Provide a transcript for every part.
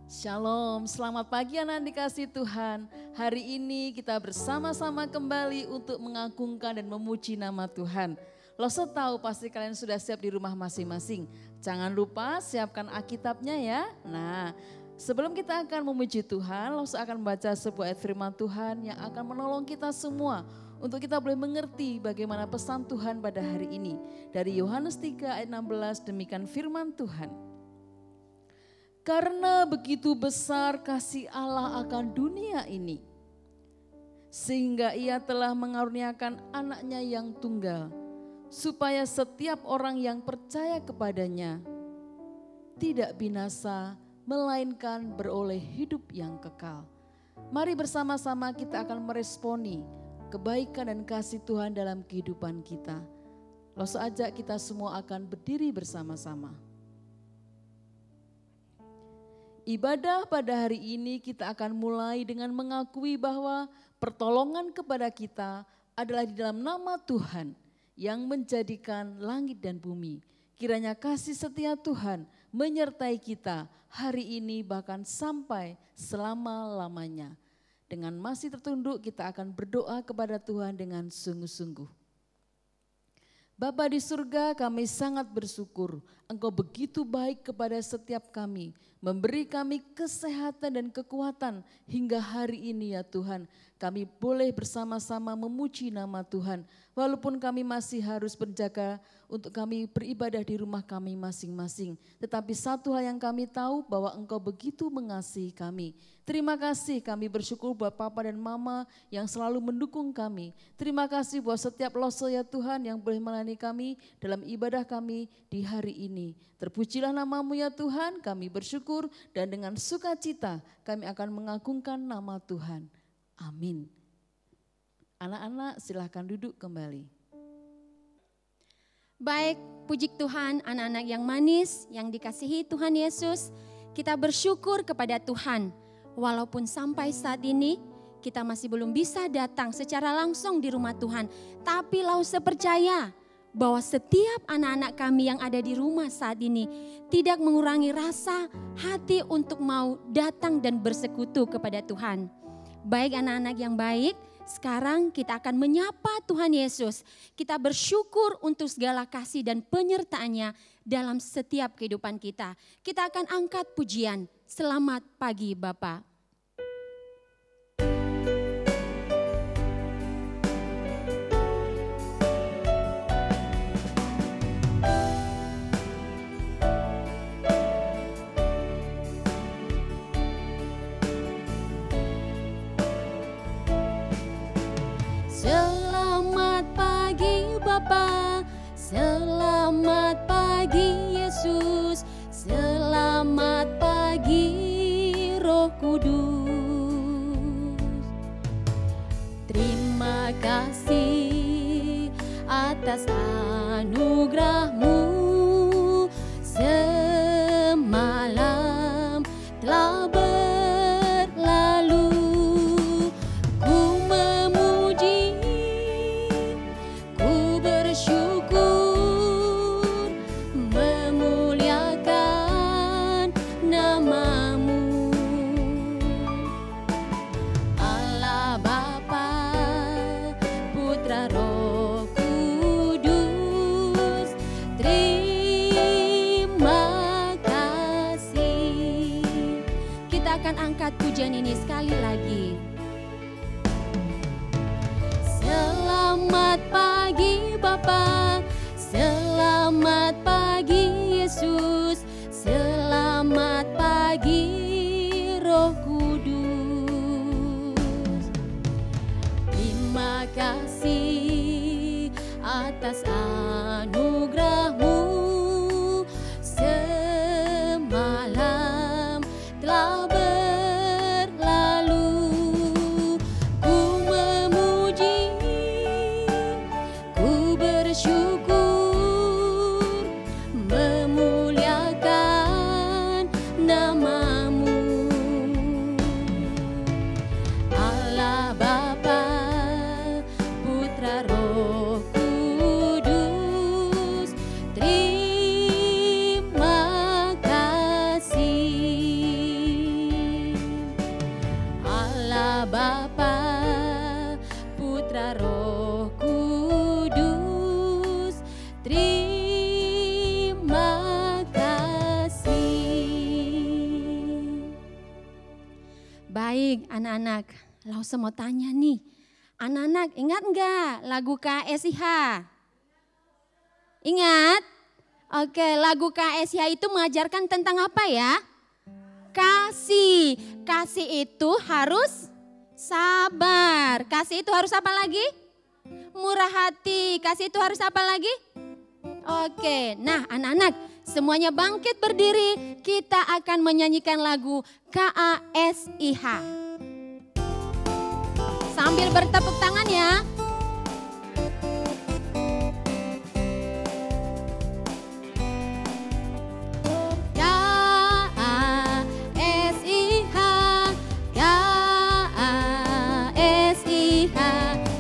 Shalom, selamat pagi anak dikasih Tuhan. Hari ini kita bersama-sama kembali untuk mengagungkan dan memuji nama Tuhan. Loso tahu pasti kalian sudah siap di rumah masing-masing. Jangan lupa siapkan Alkitabnya ya. Nah, sebelum kita akan memuji Tuhan, Loso akan membaca sebuah ayat firman Tuhan yang akan menolong kita semua untuk kita boleh mengerti bagaimana pesan Tuhan pada hari ini. Dari Yohanes 3 ayat 16 demikian firman Tuhan. Karena begitu besar kasih Allah akan dunia ini, sehingga ia telah mengaruniakan anaknya yang tunggal, supaya setiap orang yang percaya kepadanya tidak binasa, melainkan beroleh hidup yang kekal. Mari bersama-sama kita akan meresponi kebaikan dan kasih Tuhan dalam kehidupan kita. Lalu ajak kita semua akan berdiri bersama-sama. Ibadah pada hari ini kita akan mulai dengan mengakui bahwa pertolongan kepada kita adalah di dalam nama Tuhan yang menjadikan langit dan bumi. Kiranya kasih setia Tuhan menyertai kita hari ini bahkan sampai selama-lamanya. Dengan masih tertunduk kita akan berdoa kepada Tuhan dengan sungguh-sungguh. Bapa di surga, kami sangat bersyukur Engkau begitu baik kepada setiap kami, memberi kami kesehatan dan kekuatan hingga hari ini ya Tuhan. Kami boleh bersama-sama memuji nama Tuhan, walaupun kami masih harus berjaga untuk kami beribadah di rumah kami masing-masing. Tetapi satu hal yang kami tahu bahwa Engkau begitu mengasihi kami. Terima kasih, kami bersyukur buat Papa dan Mama yang selalu mendukung kami. Terima kasih buat setiap loso ya Tuhan yang boleh melayani kami dalam ibadah kami di hari ini. Terpujilah nama-Mu ya Tuhan, kami bersyukur dan dengan sukacita kami akan mengagungkan nama Tuhan. Amin. Anak-anak silahkan duduk kembali. Baik, puji Tuhan, anak-anak yang manis, yang dikasihi Tuhan Yesus, kita bersyukur kepada Tuhan. Walaupun sampai saat ini kita masih belum bisa datang secara langsung di rumah Tuhan. Tapi Lause percaya bahwa setiap anak-anak kami yang ada di rumah saat ini tidak mengurangi rasa hati untuk mau datang dan bersekutu kepada Tuhan. Baik anak-anak yang baik, sekarang kita akan menyapa Tuhan Yesus. Kita bersyukur untuk segala kasih dan penyertaannya dalam setiap kehidupan kita. Kita akan angkat pujian. Selamat pagi Bapak. Selamat pagi Bapa, selamat pagi Yesus, selamat pagi Roh Kudus. Terima kasih atas anugerah-Mu, semalam telah berlalu. Angkat pujian ini sekali lagi. Selamat pagi Bapa, selamat pagi Yesus, selamat pagi Roh Kudus. Terima kasih atas anugerah-Mu, semalam telah Baik anak-anak, Lause mau tanya nih. Anak-anak ingat enggak lagu KSIH? Ingat? Oke, lagu KSIH itu mengajarkan tentang apa ya? Kasih. Kasih itu harus sabar. Kasih itu harus apa lagi? Murah hati. Kasih itu harus apa lagi? Oke, nah anak-anak semuanya bangkit berdiri. Kita akan menyanyikan lagu KASIH. Sambil bertepuk tangan ya.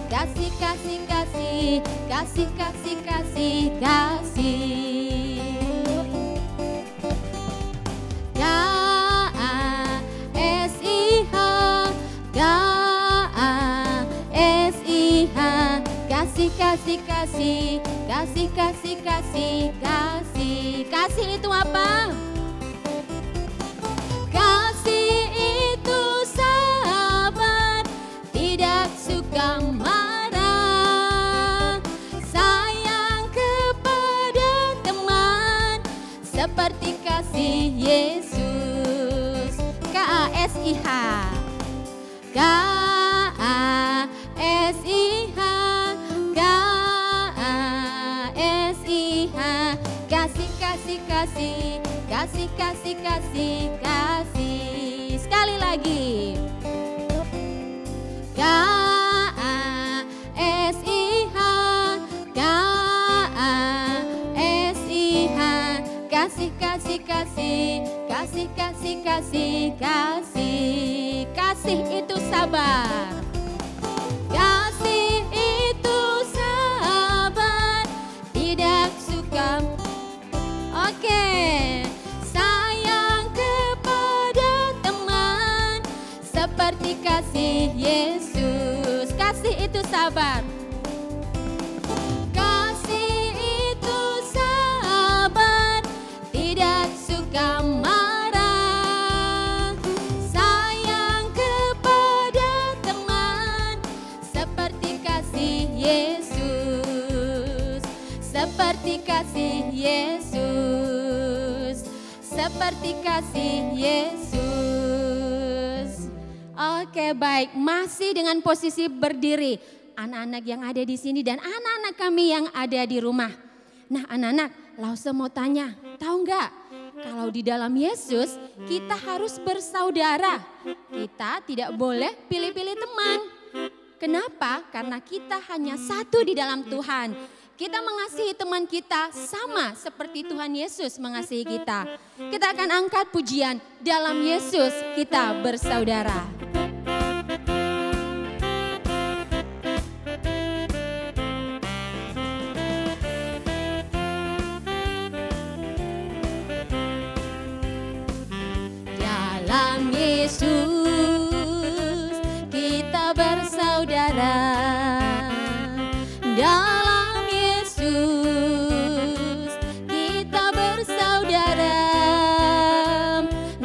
Kasih, kasih, kasih, kasih. KASIH, KASIH. Kasih, kasih, kasih, kasih, kasih, kasih, kasih. Kasih itu apa? Kasih itu sabar, tidak suka marah. Seperti kasih Yesus. KASIH, KASIH, KASIH. Kasih, kasih, kasih, kasih, kasih, kasih, kasih. Sekali lagi. KASIH, KASIH. Kasih, kasih, kasih, kasih, kasih, kasih, kasih. Kasih itu sabar. Kasih itu sabar, tidak suka. Oke. Sayang kepada teman, seperti kasih Yesus. Kasih itu sabar. Marah, sayang kepada teman, seperti kasih Yesus, seperti kasih Yesus, seperti kasih Yesus. Oke, baik, masih dengan posisi berdiri, anak-anak yang ada di sini dan anak-anak kami yang ada di rumah. Nah, anak-anak, Lause mau tanya, tahu nggak? Kalau di dalam Yesus kita harus bersaudara. Kita tidak boleh pilih-pilih teman. Kenapa? Karena kita hanya satu di dalam Tuhan. Kita mengasihi teman kita sama seperti Tuhan Yesus mengasihi kita. Kita akan angkat pujian, dalam Yesus kita bersaudara. Dalam Yesus kita bersaudara. Dalam Yesus kita bersaudara.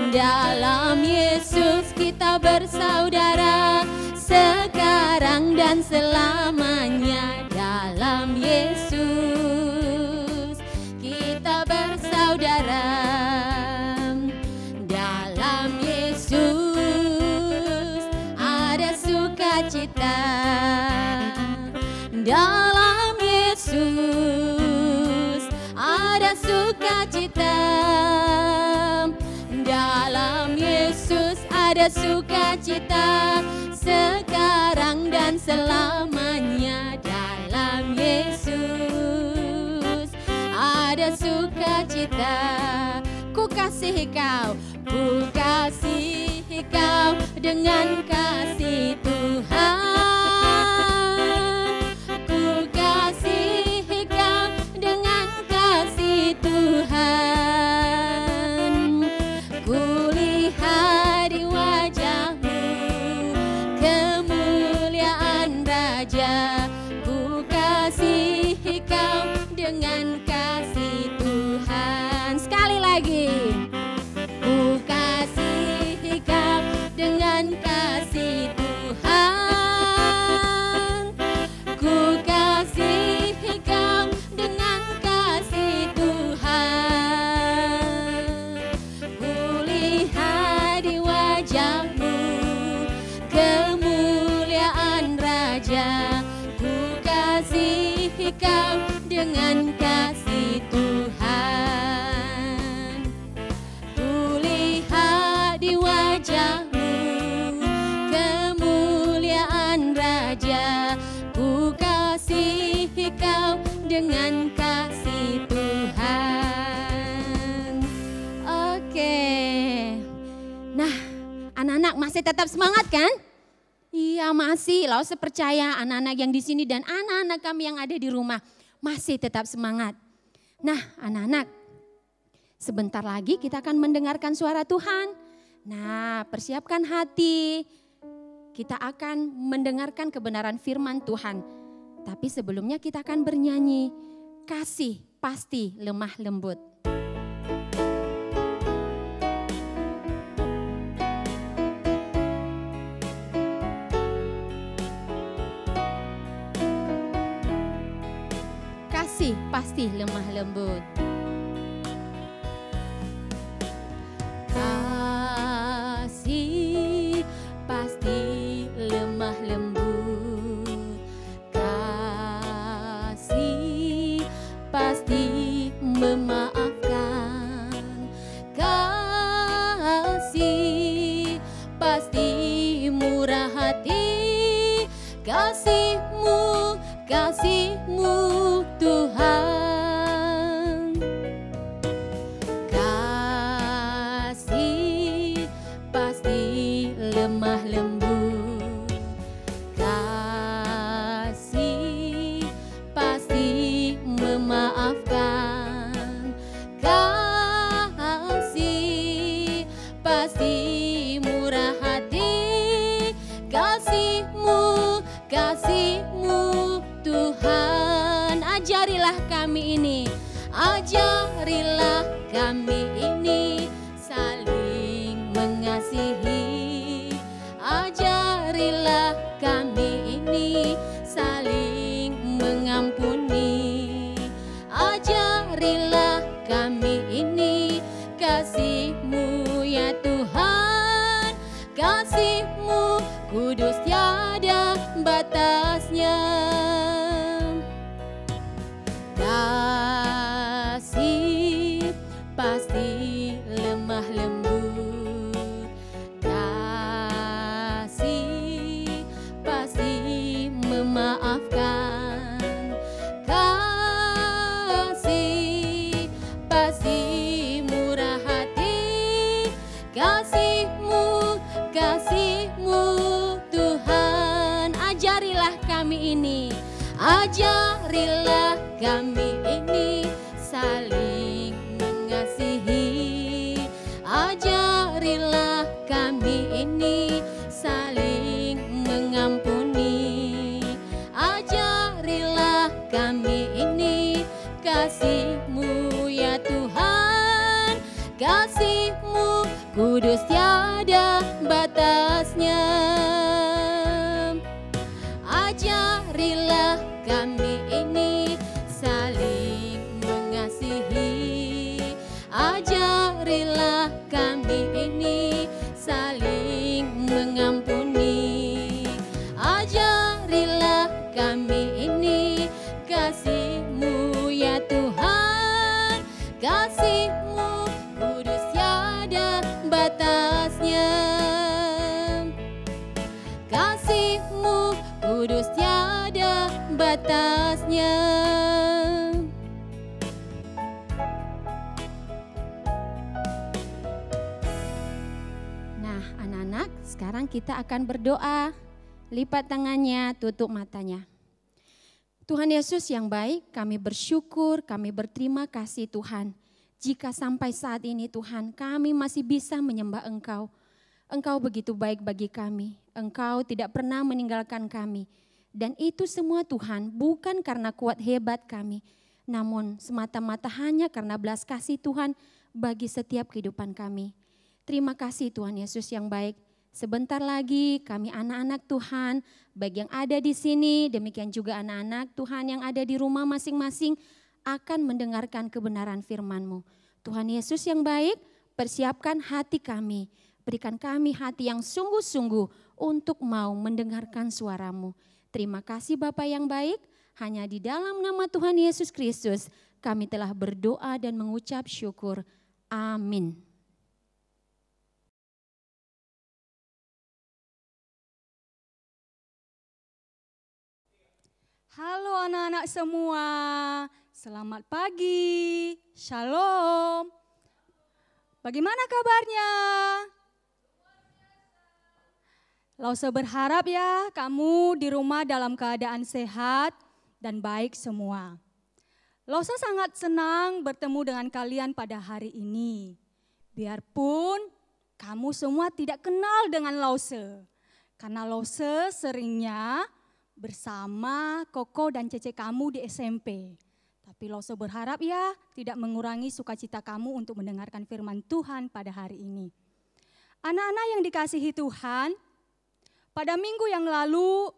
Dalam Yesus kita bersaudara. Sekarang dan selamanya. Dalam Yesus kita bersaudara. Cita. Dalam Yesus ada sukacita. Dalam Yesus ada sukacita. Sekarang dan selamanya. Dalam Yesus ada sukacita. Ku kasihi kau, ku kasihi kau dengan kasih Tuhan. Ku kasihi kau dengan kasih Tuhan. Ku lihat di wajahmu kemuliaan Raja. Ku kasihi kau dengan kasih Tuhan. Sekali lagi. Ku kasihi kau dengan kasih Masih tetap semangat kan? Iya masih, lalu saya percaya anak-anak yang di sini dan anak-anak kami yang ada di rumah masih tetap semangat. Nah anak-anak, sebentar lagi kita akan mendengarkan suara Tuhan. Nah persiapkan hati, kita akan mendengarkan kebenaran firman Tuhan. Tapi sebelumnya kita akan bernyanyi, kasih pasti lemah lembut. Kasih pasti lemah lembut. Kasih pasti lemah lembut. Kasih pasti memaafkan. Kasih pasti murah hati. Kasih-Mu Tuhan. Kasih pasti lemah lembut. Kasih pasti memaafkan. Kasih pasti murah hati. Kasih-Mu Tuhan. Ajarilah kami ini, ajarilah kami ini saling mengasihi. Ajarilah kami ini saling mengampuni. Ajarilah kami ini kasih-Mu ya Tuhan. Kasih-Mu kudus tiada batasnya. Kasih pasti lemah lembut. Kasih pasti memaafkan. Kasih pasti murah hati. Kasih-Mu Tuhan. Ajarilah kami ini, ajarilah kami ini saling mengasihi. Ajarilah kami ini saling mengampuni. Ajarilah kami ini kasih-Mu ya Tuhan. Kasih-Mu kudus tiada batasnya. Ajarilah kami ini saling mengasihi. Ajarilah kami ini saling mengampuni. Ajarilah kami ini kasih-Mu ya Tuhan. Kasih-Mu kudus tiada batasnya. Kasih-Mu kudus tiada batasnya. Nah, anak-anak, sekarang kita akan berdoa. Lipat tangannya, tutup matanya. Tuhan Yesus yang baik, kami bersyukur, kami berterima kasih Tuhan. Jika sampai saat ini Tuhan, kami masih bisa menyembah Engkau. Engkau begitu baik bagi kami. Engkau tidak pernah meninggalkan kami. Dan itu semua Tuhan bukan karena kuat hebat kami. Namun semata-mata hanya karena belas kasih Tuhan bagi setiap kehidupan kami. Terima kasih Tuhan Yesus yang baik. Sebentar lagi kami anak-anak Tuhan, baik yang ada di sini, demikian juga anak-anak Tuhan yang ada di rumah masing-masing akan mendengarkan kebenaran firman-Mu. Tuhan Yesus yang baik, persiapkan hati kami. Berikan kami hati yang sungguh-sungguh untuk mau mendengarkan suara-Mu. Terima kasih Bapa yang baik, hanya di dalam nama Tuhan Yesus Kristus kami telah berdoa dan mengucap syukur. Amin. Halo anak-anak semua, selamat pagi, shalom. Bagaimana kabarnya? Lause berharap ya kamu di rumah dalam keadaan sehat dan baik semua. Lause sangat senang bertemu dengan kalian pada hari ini. Biarpun kamu semua tidak kenal dengan Lause. Karena Lause seringnya bersama Koko dan Cece kamu di SMP. Tapi Lause berharap ya tidak mengurangi sukacita kamu untuk mendengarkan firman Tuhan pada hari ini. Anak-anak yang dikasihi Tuhan, pada minggu yang lalu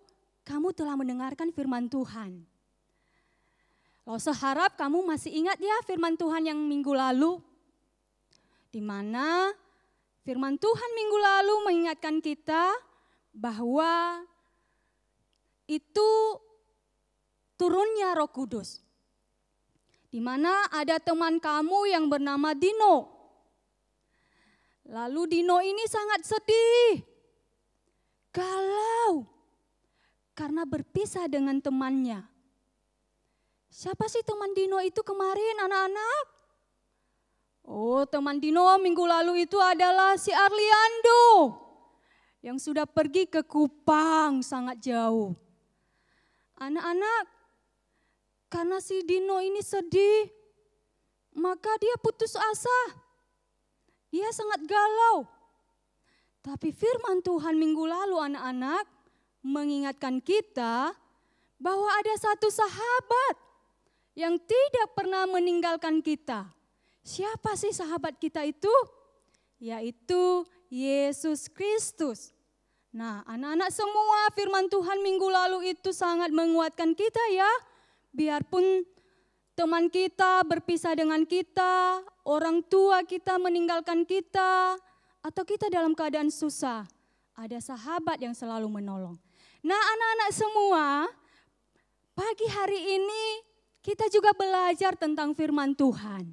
kamu telah mendengarkan firman Tuhan. Lause harap kamu masih ingat ya firman Tuhan yang minggu lalu. Di mana firman Tuhan minggu lalu mengingatkan kita bahwa itu turunnya Roh Kudus. Di mana ada teman kamu yang bernama Dino. Lalu Dino ini sangat sedih, galau, karena berpisah dengan temannya. Siapa sih teman Dino itu kemarin anak-anak? Oh, teman Dino minggu lalu itu adalah si Arliando yang sudah pergi ke Kupang sangat jauh. Anak-anak, karena si Dino ini sedih, maka dia putus asa. Dia sangat galau. Tapi firman Tuhan minggu lalu anak-anak mengingatkan kita bahwa ada satu sahabat yang tidak pernah meninggalkan kita. Siapa sih sahabat kita itu? Yaitu Yesus Kristus. Nah, anak-anak semua firman Tuhan minggu lalu itu sangat menguatkan kita ya. Biarpun teman kita berpisah dengan kita, orang tua kita meninggalkan kita, atau kita dalam keadaan susah, ada sahabat yang selalu menolong. Nah, anak-anak semua, pagi hari ini kita juga belajar tentang firman Tuhan,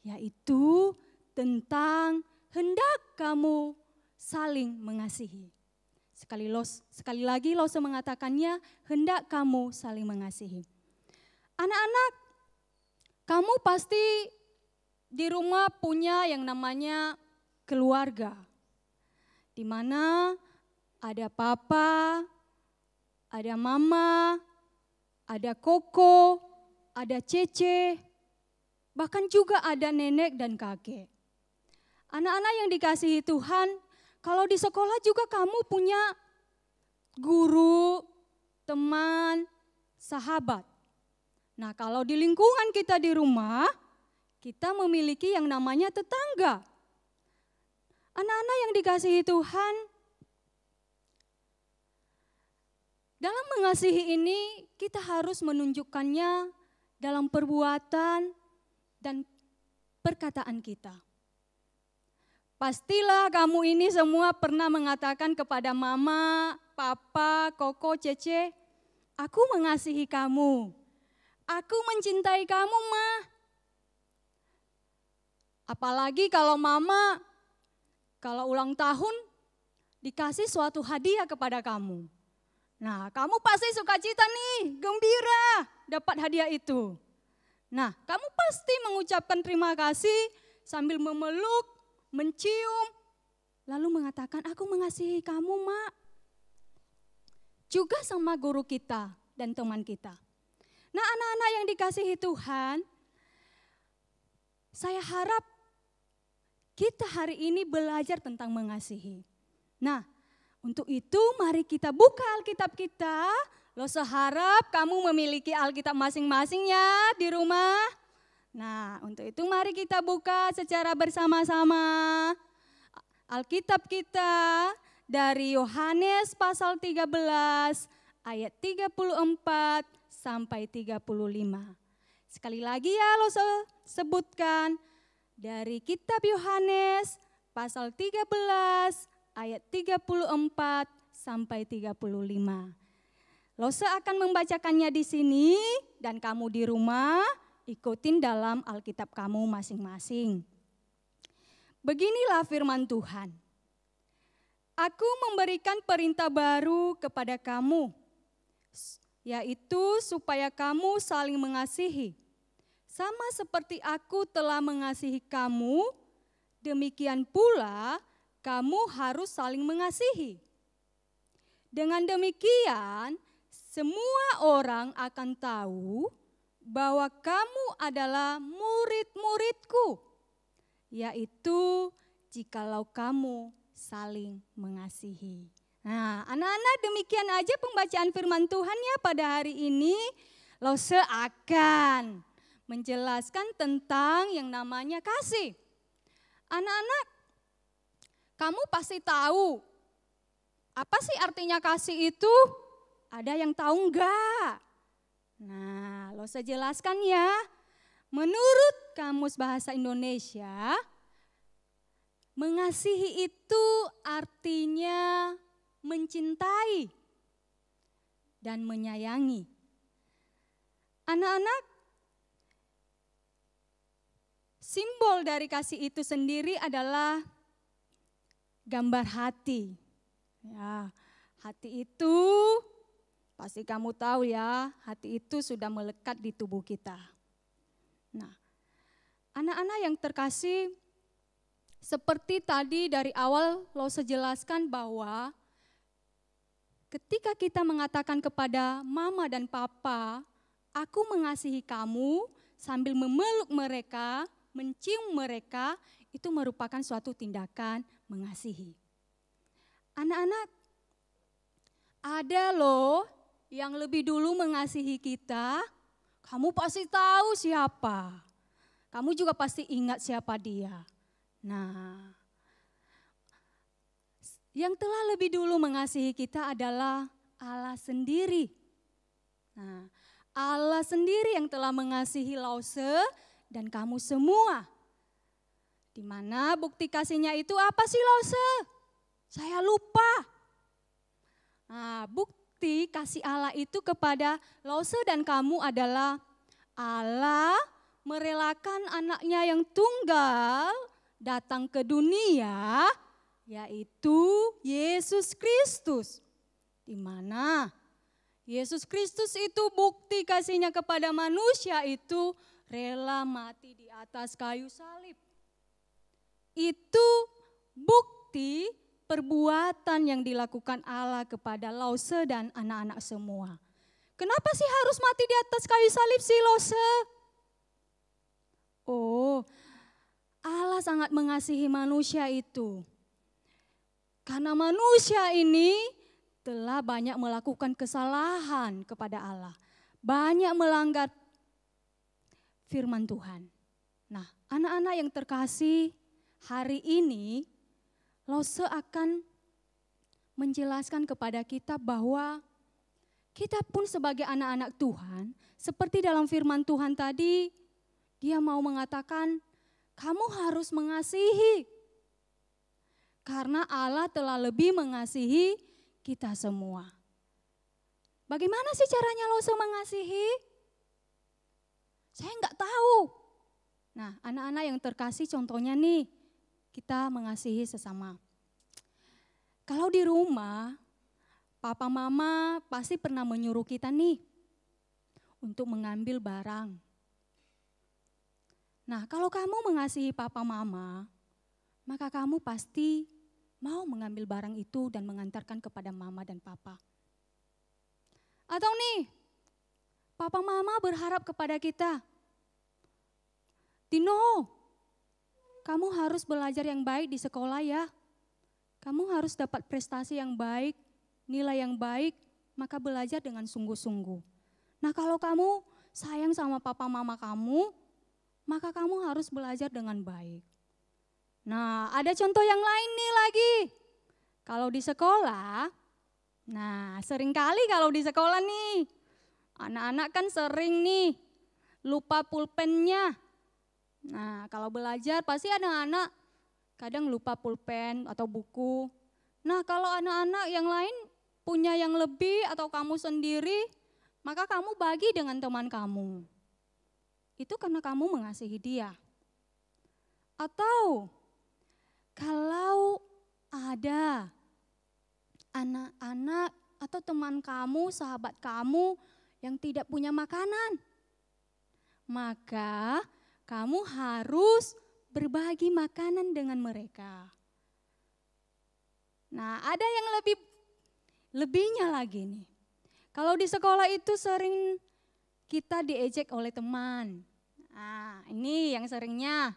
yaitu tentang hendak kamu saling mengasihi. Sekali lagi Lause mengatakannya, hendak kamu saling mengasihi. Anak-anak, kamu pasti di rumah punya yang namanya keluarga. Di mana ada papa, ada mama, ada Koko, ada Cece, bahkan juga ada nenek dan kakek. Anak-anak yang dikasihi Tuhan, kalau di sekolah juga kamu punya guru, teman, sahabat. Nah, kalau di lingkungan kita di rumah, kita memiliki yang namanya tetangga. Anak-anak yang dikasihi Tuhan, dalam mengasihi ini kita harus menunjukkannya dalam perbuatan dan perkataan kita. Pastilah kamu ini semua pernah mengatakan kepada mama, papa, Koko, Cece, aku mengasihi kamu. Aku mencintai kamu, Ma. Apalagi kalau mama, kalau ulang tahun dikasih suatu hadiah kepada kamu. Nah, kamu pasti sukacita nih, gembira dapat hadiah itu. Nah, kamu pasti mengucapkan terima kasih sambil memeluk, mencium, lalu mengatakan, aku mengasihi kamu, Mak. Juga sama guru kita dan teman kita. Nah, anak-anak yang dikasihi Tuhan, saya harap kita hari ini belajar tentang mengasihi. Nah, untuk itu mari kita buka Alkitab kita. Lause harap kamu memiliki Alkitab masing-masing ya di rumah. Nah, untuk itu mari kita buka secara bersama-sama Alkitab kita dari Yohanes pasal 13 ayat 34 sampai 35. Sekali lagi ya Lause sebutkan dari kitab Yohanes pasal 13 ayat 34 sampai 35. Lause akan membacakannya di sini dan kamu di rumah ikutin dalam Alkitab kamu masing-masing. Beginilah firman Tuhan. Aku memberikan perintah baru kepada kamu, yaitu supaya kamu saling mengasihi. Sama seperti aku telah mengasihi kamu, demikian pula kamu harus saling mengasihi. Dengan demikian, semua orang akan tahu bahwa kamu adalah murid-muridku, yaitu jikalau kamu saling mengasihi. Nah, anak-anak, demikian aja pembacaan firman Tuhan ya pada hari ini. Lause akan menjelaskan tentang yang namanya kasih. Anak-anak, kamu pasti tahu apa sih artinya kasih itu? Ada yang tahu enggak? Nah, Lause jelaskan ya. Menurut Kamus Bahasa Indonesia, mengasihi itu artinya mencintai dan menyayangi. Anak-anak, simbol dari kasih itu sendiri adalah gambar hati. Ya, hati itu pasti kamu tahu ya, hati itu sudah melekat di tubuh kita. Nah, anak-anak yang terkasih, seperti tadi dari awal Lause jelaskan bahwa ketika kita mengatakan kepada mama dan papa, aku mengasihi kamu, sambil memeluk mereka, mencium mereka, itu merupakan suatu tindakan mengasihi. Anak-anak, ada loh yang lebih dulu mengasihi kita, kamu pasti tahu siapa. Kamu juga pasti ingat siapa dia. Nah, yang telah lebih dulu mengasihi kita adalah Allah sendiri. Nah, Allah sendiri yang telah mengasihi Lause dan kamu semua. Di mana bukti kasihnya itu apa sih Lause? Saya lupa. Nah, bukti kasih Allah itu kepada Lause dan kamu adalah Allah merelakan anaknya yang tunggal datang ke dunia, yaitu Yesus Kristus. Di mana Yesus Kristus itu bukti kasihnya kepada manusia itu rela mati di atas kayu salib. Itu bukti perbuatan yang dilakukan Allah kepada Lause dan anak-anak semua. Kenapa sih harus mati di atas kayu salib sih Lause? Oh, Allah sangat mengasihi manusia itu. Karena manusia ini telah banyak melakukan kesalahan kepada Allah. Banyak melanggar firman Tuhan. Nah, anak-anak yang terkasih, hari ini Lause akan menjelaskan kepada kita bahwa kita pun sebagai anak-anak Tuhan, seperti dalam firman Tuhan tadi, dia mau mengatakan, kamu harus mengasihi. Karena Allah telah lebih mengasihi kita semua. Bagaimana sih caranya Lause mengasihi? Saya enggak tahu. Nah, anak-anak yang terkasih contohnya nih, kita mengasihi sesama. Kalau di rumah, papa mama pasti pernah menyuruh kita nih untuk mengambil barang. Nah, kalau kamu mengasihi papa mama, maka kamu pasti mau mengambil barang itu dan mengantarkan kepada mama dan papa. Atau nih, papa mama berharap kepada kita, Tino, kamu harus belajar yang baik di sekolah ya. Kamu harus dapat prestasi yang baik, nilai yang baik, maka belajar dengan sungguh-sungguh. Nah, kalau kamu sayang sama papa mama kamu, maka kamu harus belajar dengan baik. Nah, ada contoh yang lain nih lagi. Kalau di sekolah, nah seringkali kalau di sekolah nih, anak-anak kan sering nih lupa pulpennya. Nah, kalau belajar pasti anak-anak kadang lupa pulpen atau buku. Nah, kalau anak-anak yang lain punya yang lebih atau kamu sendiri, maka kamu bagi dengan teman kamu. Itu karena kamu mengasihi dia. Atau kalau ada anak-anak atau teman kamu, sahabat kamu yang tidak punya makanan, maka kamu harus berbagi makanan dengan mereka. Nah, ada yang lebihnya lagi nih. Kalau di sekolah itu sering kita diejek oleh teman. Nah, ini yang seringnya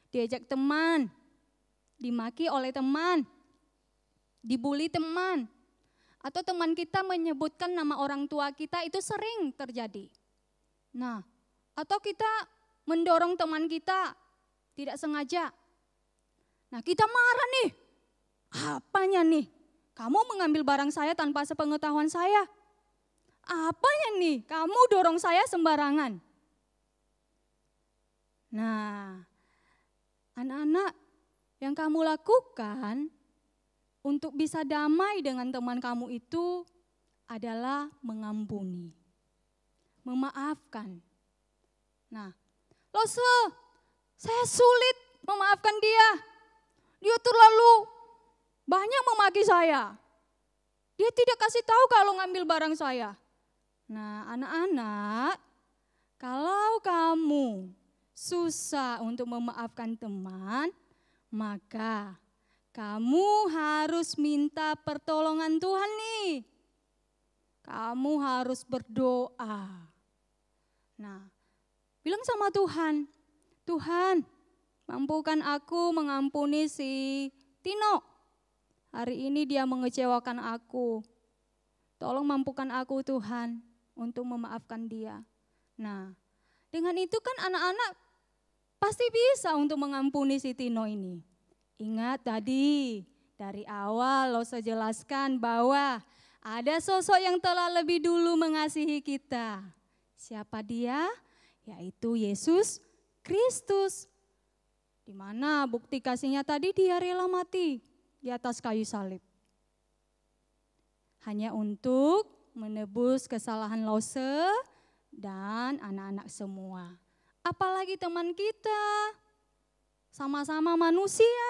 diejek teman, dimaki oleh teman, dibully teman, atau teman kita menyebutkan nama orang tua kita, itu sering terjadi. Nah, atau kita mendorong teman kita tidak sengaja. Nah, kita marah nih. Apanya nih? Kamu mengambil barang saya tanpa sepengetahuan saya. Apanya nih? Kamu dorong saya sembarangan. Nah, anak-anak, yang kamu lakukan untuk bisa damai dengan teman kamu itu adalah mengampuni, memaafkan. Nah, saya sulit memaafkan dia. Dia terlalu banyak memaki saya. Dia tidak kasih tahu kalau ngambil barang saya. Nah, anak-anak, kalau kamu susah untuk memaafkan teman, maka kamu harus minta pertolongan Tuhan nih. Kamu harus berdoa. Nah, bilang sama Tuhan, Tuhan, mampukan aku mengampuni si Tino. Hari ini dia mengecewakan aku. Tolong mampukan aku Tuhan untuk memaafkan dia. Nah, dengan itu kan anak-anak pasti bisa untuk mengampuni si Tino ini. Ingat tadi dari awal Lose jelaskan bahwa ada sosok yang telah lebih dulu mengasihi kita. Siapa dia? Yaitu Yesus Kristus. Di mana bukti kasihnya tadi, dia rela mati di atas kayu salib. Hanya untuk menebus kesalahan Lose dan anak-anak semua. Apalagi teman kita, sama-sama manusia.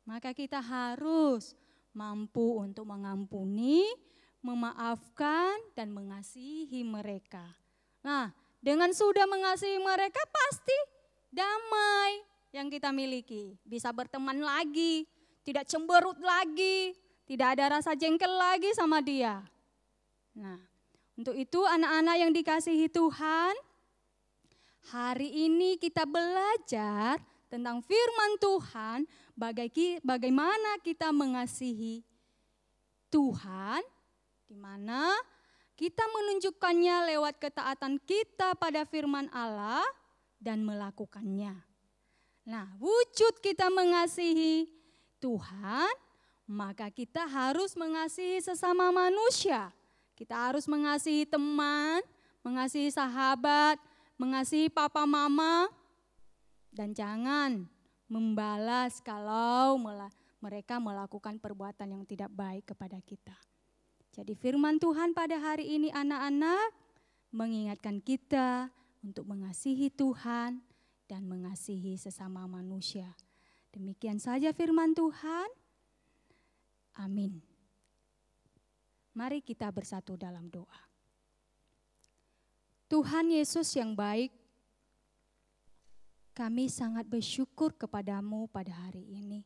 Maka kita harus mampu untuk mengampuni, memaafkan, dan mengasihi mereka. Nah, dengan sudah mengasihi mereka pasti damai yang kita miliki. Bisa berteman lagi, tidak cemberut lagi, tidak ada rasa jengkel lagi sama dia. Nah, untuk itu anak-anak yang dikasihi Tuhan, hari ini kita belajar tentang firman Tuhan, bagaimana kita mengasihi Tuhan, di mana kita menunjukkannya lewat ketaatan kita pada firman Allah dan melakukannya. Nah, wujud kita mengasihi Tuhan, maka kita harus mengasihi sesama manusia. Kita harus mengasihi teman, mengasihi sahabat, mengasihi papa mama, dan jangan membalas kalau mereka melakukan perbuatan yang tidak baik kepada kita. Jadi firman Tuhan pada hari ini anak-anak mengingatkan kita untuk mengasihi Tuhan dan mengasihi sesama manusia. Demikian saja firman Tuhan. Amin. Mari kita bersatu dalam doa. Tuhan Yesus yang baik, kami sangat bersyukur kepadamu pada hari ini.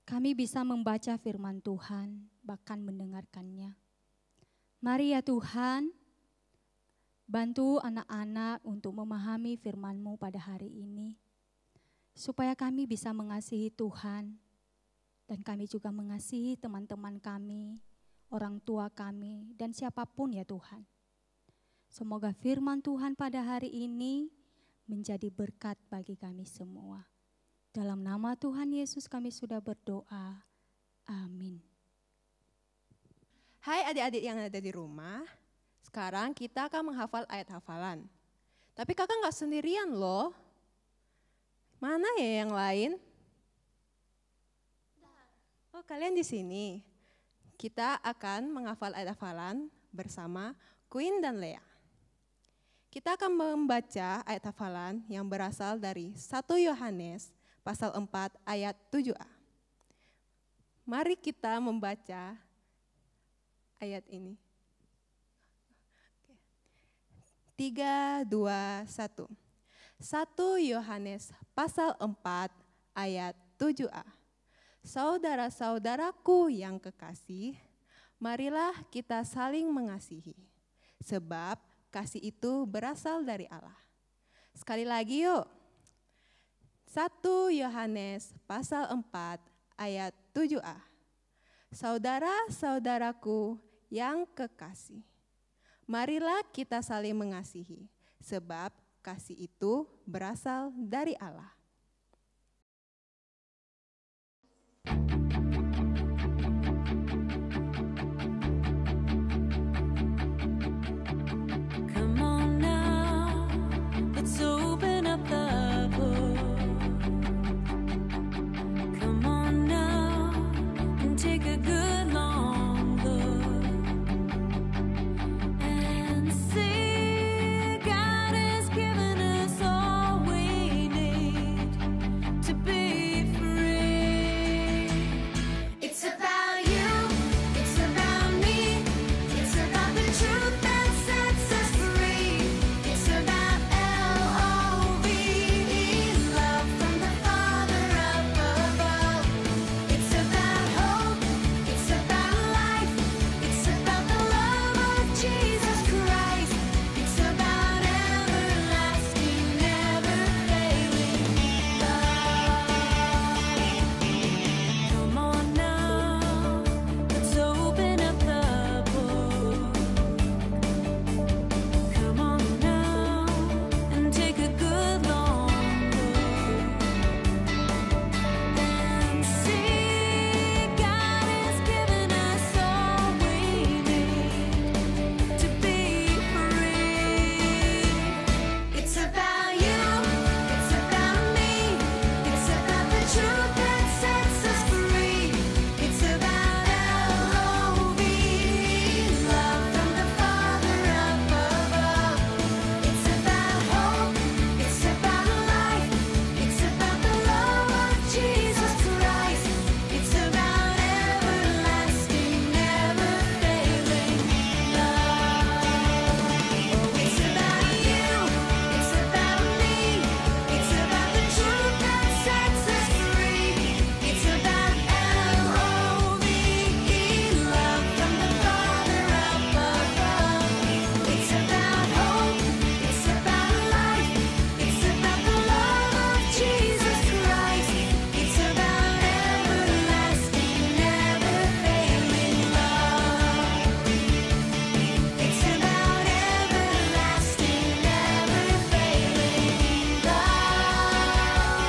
Kami bisa membaca firman Tuhan, bahkan mendengarkannya. Mari ya Tuhan, bantu anak-anak untuk memahami firman-Mu pada hari ini, supaya kami bisa mengasihi Tuhan, dan kami juga mengasihi teman-teman kami, orang tua kami, dan siapapun ya Tuhan. Semoga firman Tuhan pada hari ini menjadi berkat bagi kami semua. Dalam nama Tuhan Yesus kami sudah berdoa. Amin. Hai adik-adik yang ada di rumah, sekarang kita akan menghafal ayat hafalan. Tapi kakak gak sendirian loh. Mana ya yang lain? Oh, kalian di sini. Kita akan menghafal ayat hafalan bersama Queen dan Lea. Kita akan membaca ayat hafalan yang berasal dari 1 Yohanes pasal 4 ayat 7a. Mari kita membaca ayat ini. 3, 2, 1. 1 Yohanes pasal 4 ayat 7a. Saudara-saudaraku yang kekasih, marilah kita saling mengasihi, sebab kasih itu berasal dari Allah. Sekali lagi yuk. 1 Yohanes pasal 4 ayat 7a. Saudara-saudaraku yang kekasih, marilah kita saling mengasihi, sebab kasih itu berasal dari Allah. Come on now, let's open up the book. Come on now and take a good long look and see God has given us all we need to be free. It's about you, it's about me, it's about the truth that sets us free. It's about L-O-V-E, love from the Father up above. It's about hope, it's about life, it's about the love of Jesus Christ. It's about everlasting, never failing love. Come on now, let's open up the book. Come on now and take a good long look and see God has given us all we need to be free. It's about you, it's about me, it's about the truth that sets us free. It's about L-O-V-E, love from the Father up above. It's about hope, it's about life, it's about the love of Jesus Christ. It's about everlasting, never failing love. Oh, it's about you, it's about me, it's about the truth that sets us free. It's about L-O-V-E, love from the Father up above. It's about hope, it's about life, it's about the love of Jesus Christ. It's about everlasting, never failing love. It's about everlasting, never failing love.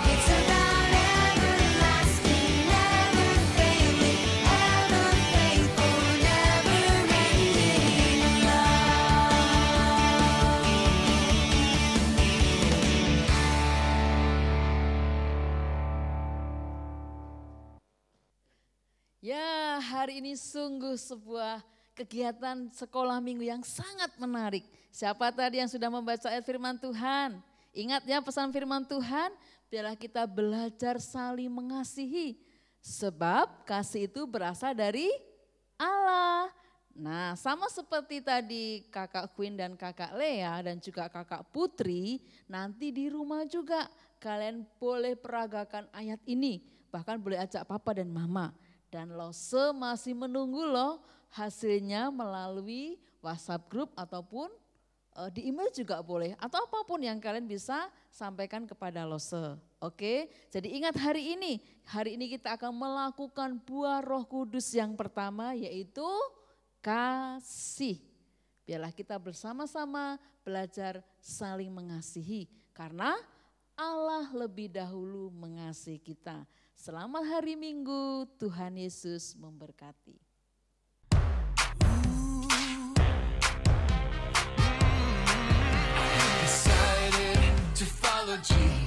It's about everlasting, never failing, ever faithful, never ending Ya, hari ini sungguh sebuah kegiatan sekolah minggu yang sangat menarik. Siapa tadi yang sudah membaca ayat firman Tuhan? Ingat ya pesan firman Tuhan, biarlah kita belajar saling mengasihi. Sebab kasih itu berasal dari Allah. Nah, sama seperti tadi kakak Queen dan kakak Lea dan juga kakak Putri, nanti di rumah juga kalian boleh peragakan ayat ini. Bahkan boleh ajak papa dan mama. Dan Lose masih menunggu loh hasilnya melalui WhatsApp group ataupun di email juga boleh. Atau apapun yang kalian bisa sampaikan kepada Lose. Oke, jadi ingat hari ini kita akan melakukan buah Roh Kudus yang pertama yaitu kasih. Biarlah kita bersama-sama belajar saling mengasihi. Karena Allah lebih dahulu mengasihi kita. Selamat hari Minggu, Tuhan Yesus memberkati. Decided to follow Jesus.